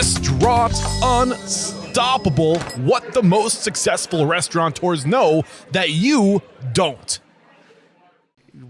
Restaurant Unstoppable. What the most successful restaurateurs know that you don't.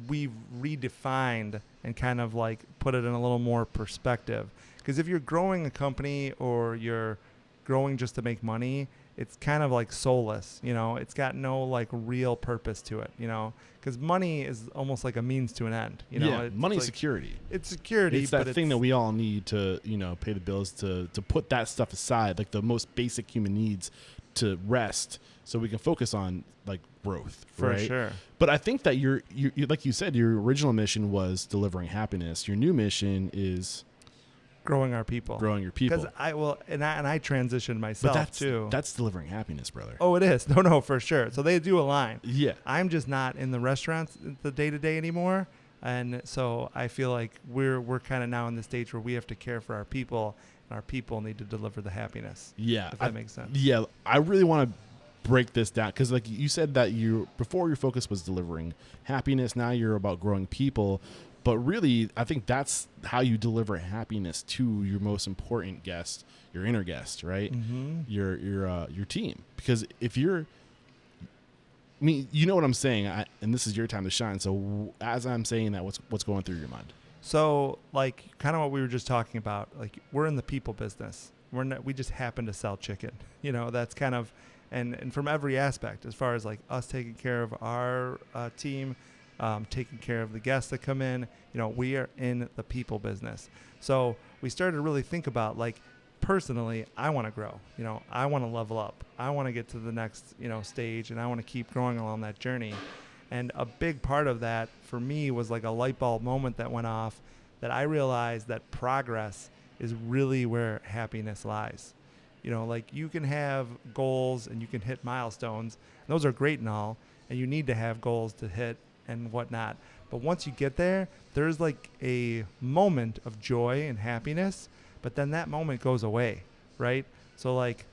We've redefined and kind of like put it in a little more perspective. Because if you're growing a company or you're growing just to make money, it's kind of like soulless, you know, it's got no like real purpose to it, you know, because money is almost like a means to an end, you know. Yeah, money's like, security. It's security. It's that thing that we all need to, you know, pay the bills, to put that stuff aside, like the most basic human needs, to rest so we can focus on like growth. For right? sure. But I think that you like you said, your original mission was delivering happiness. Your new mission is growing our people. Growing your people. Because I transitioned myself too. That's delivering happiness, brother. Oh, it is. No, for sure. So they do align. Yeah. I'm just not in the restaurants the day to day anymore, and so I feel like we're kind of now in the stage where we have to care for our people, and our people need to deliver the happiness. Yeah. If that makes sense. Yeah. I really want to break this down because, like you said, that before your focus was delivering happiness. Now you're about growing people. But really, I think that's how you deliver happiness to your most important guest, your inner guest, right? Mm-hmm. Your team. Because if you're, I mean, you know what I'm saying, and this is your time to shine. So as I'm saying that, what's going through your mind? So like kind of what we were just talking about, like we're in the people business. We just happen to sell chicken. You know, that's kind of, and from every aspect, as far as like us taking care of our team, taking care of the guests that come in, you know, we are in the people business. So we started to really think about, like, personally, I want to grow, you know, I want to level up. I want to get to the next, you know, stage, and I want to keep growing along that journey. And a big part of that for me was like a light bulb moment that went off, that I realized that progress is really where happiness lies. You know, like you can have goals and you can hit milestones. And those are great and all, and you need to have goals to hit and whatnot. But once you get there, there's like a moment of joy and happiness, but then that moment goes away, right? So like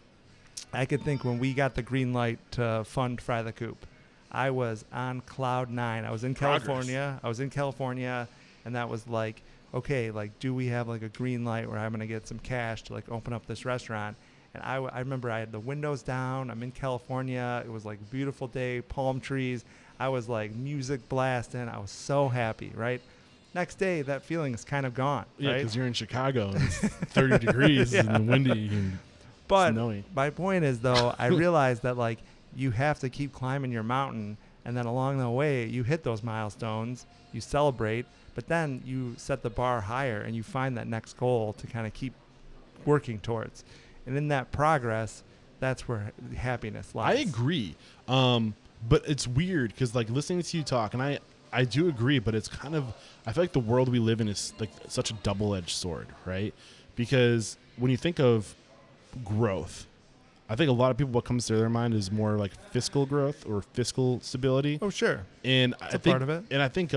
I could think when we got the green light to fund Fry the Coop, I was on cloud nine. I was in California. And that was like, okay, like, do we have like a green light where I'm going to get some cash to like open up this restaurant? And I remember I had the windows down. I'm in California. It was like a beautiful day, palm trees. I was like music blasting. I was so happy, right? Next day, that feeling is kind of gone. Yeah, right? because you're in Chicago and it's 30 degrees and windy and snowy. My point is, though, I realized that like you have to keep climbing your mountain, and then along the way, you hit those milestones, you celebrate, but then you set the bar higher and you find that next goal to kind of keep working towards. And in that progress, that's where happiness lies. I agree. But it's weird because like listening to you talk, and I do agree, but it's kind of, I feel like the world we live in is like such a double-edged sword, right? Because when you think of growth, I think a lot of people, what comes to their mind is more like fiscal growth or fiscal stability. Oh, sure. And that's a part of it. And I think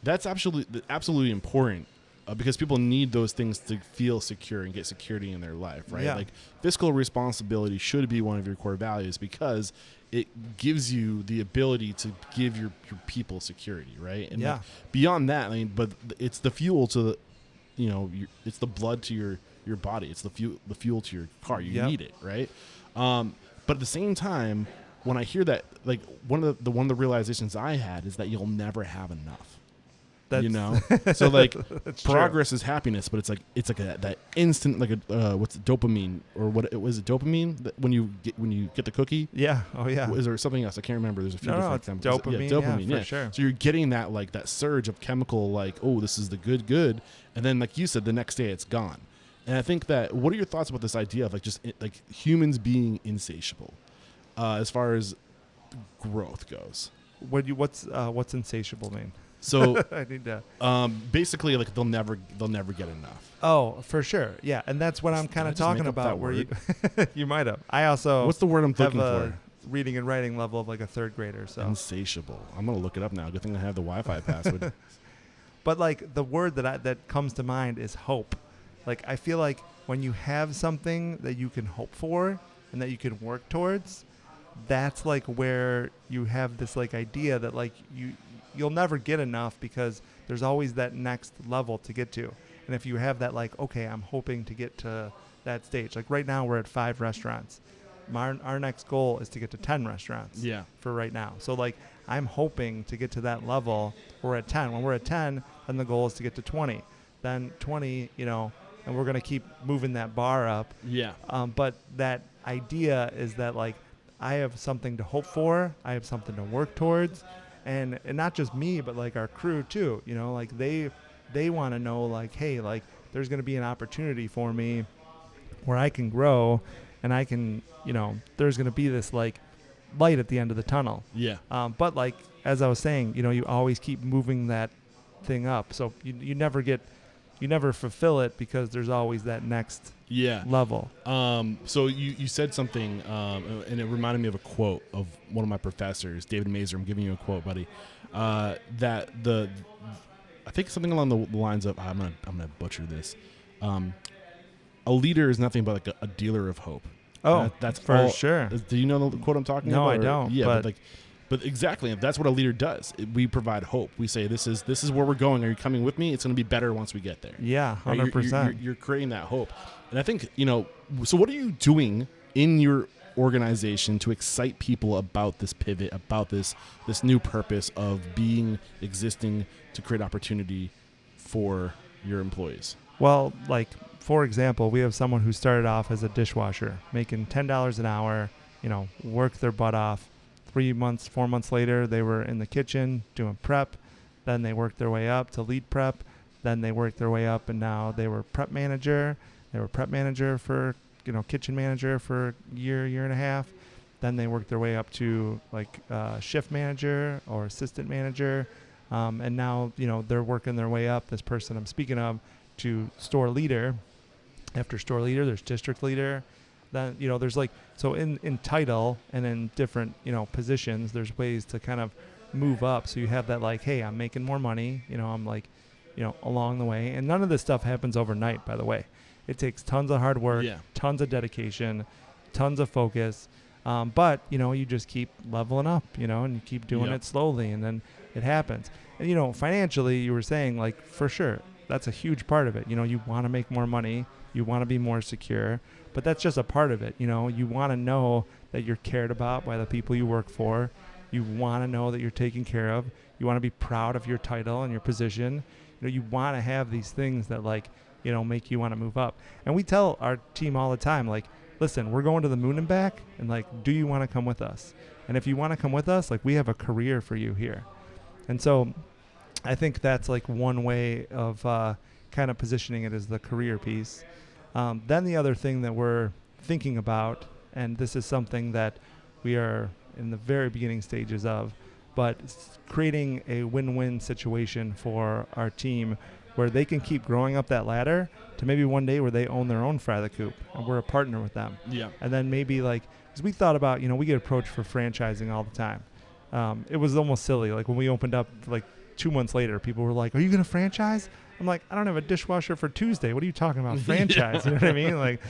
that's absolutely important. Because people need those things to feel secure and get security in their life, right? Yeah. Like fiscal responsibility should be one of your core values because it gives you the ability to give your people security, right? And like beyond that, I mean, but it's the fuel to the, you know, it's the blood to your body. It's the fuel to your car. You need it, right? But at the same time, when I hear that, like one of the realizations I had is that you'll never have enough. You know, so like progress true. Is happiness, but it's like that instant, like what's it, dopamine or what was it, dopamine that when you get the cookie? Yeah. Oh yeah. Is there something else? I can't remember. There's a few different chemicals. Dopamine. Yeah, dopamine. Yeah, for sure. So you're getting that surge of chemical, like, oh, this is the good, and then like you said, the next day it's gone. And I think that, what are your thoughts about this idea of like just like humans being insatiable, as far as growth goes? What's insatiable mean? So I need to. Basically, like they'll never get enough. Oh, for sure, yeah, and that's what I'm kind of talking about. Where you might have. I also what's the word I'm looking for? Reading and writing level of like a third grader. So insatiable. I'm gonna look it up now. Good thing I have the Wi-Fi password. But like the word that comes to mind is hope. Like I feel like when you have something that you can hope for and that you can work towards, that's like where you have this like idea that like you'll never get enough because there's always that next level to get to. And if you have that like, okay, I'm hoping to get to that stage. Like right now we're at 5 restaurants. Our next goal is to get to 10 restaurants for right now. So like I'm hoping to get to that level. We're at 10. When we're at 10, then the goal is to get to 20. Then 20, and we're going to keep moving that bar up. Yeah. But that idea is that like I have something to hope for. I have something to work towards. And not just me, but like our crew too, like they want to know like, hey, like there's going to be an opportunity for me where I can grow and I can, there's going to be this like light at the end of the tunnel. Yeah. But like, as I was saying, you always keep moving that thing up. So you never fulfill it because there's always that next level. So you said something, and it reminded me of a quote of one of my professors, David Mazer. I'm giving you a quote, buddy. That I think something along the lines of, I'm gonna butcher this. A leader is nothing but like a dealer of hope. Oh, that's for all, sure. Do you know the quote I'm talking about? No, I don't. Yeah, but exactly, that's what a leader does. We provide hope. We say, this is where we're going. Are you coming with me? It's going to be better once we get there. Yeah, 100%. You're creating that hope. And I think, so what are you doing in your organization to excite people about this pivot, about this new purpose of existing to create opportunity for your employees? Well, like, for example, we have someone who started off as a dishwasher, making $10 an hour, worked their butt off. 4 months later, they were in the kitchen doing prep. Then they worked their way up to lead prep. Then they worked their way up, and now they were prep manager. They were prep manager for, kitchen manager for a year and a half. Then they worked their way up to like shift manager or assistant manager. And now, they're working their way up, this person I'm speaking of, to store leader. After store leader, there's district leader. Then, there's like, so in title and in different, positions, there's ways to kind of move up. So you have that like, hey, I'm making more money, I'm like, along the way. And none of this stuff happens overnight, by the way. It takes tons of hard work, tons of dedication, tons of focus. But, you just keep leveling up, and you keep doing it slowly, and then it happens. And, financially, you were saying, like, for sure, that's a huge part of it. You want to make more money. You want to be more secure. But that's just a part of it. You want to know that you're cared about by the people you work for. You want to know that you're taken care of. You want to be proud of your title and your position. You want to have these things that, like, make you want to move up. And we tell our team all the time, like, listen, we're going to the moon and back, and like, do you want to come with us? And if you want to come with us, like, we have a career for you here. And so I think that's like one way of kind of positioning it as the career piece. Then the other thing that we're thinking about, and this is something that we are in the very beginning stages of, but creating a win-win situation for our team where they can keep growing up that ladder to maybe one day where they own their own Fry the Coop and we're a partner with them. Yeah. And then maybe like, because we thought about, we get approached for franchising all the time. It was almost silly. Like when we opened up, like 2 months later, people were like, are you going to franchise? I'm like, I don't have a dishwasher for Tuesday. What are you talking about? Franchise? You know what I mean? Like,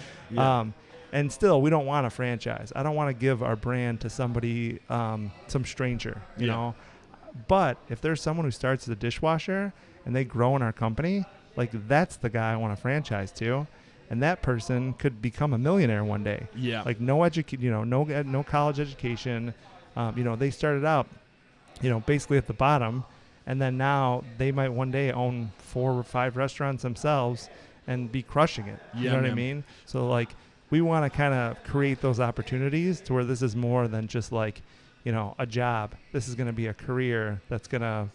and still, we don't want a franchise. I don't want to give our brand to somebody, some stranger, you know. But if there's someone who starts as a dishwasher and they grow in our company, like that's the guy I want to franchise to, and that person could become a millionaire one day. Yeah. Like no college education. They started out, basically at the bottom, and then now they might one day own 4 or 5 restaurants themselves and be crushing it. You know what I mean? So like we want to kind of create those opportunities to where this is more than just like, a job. This is going to be a career that's going to,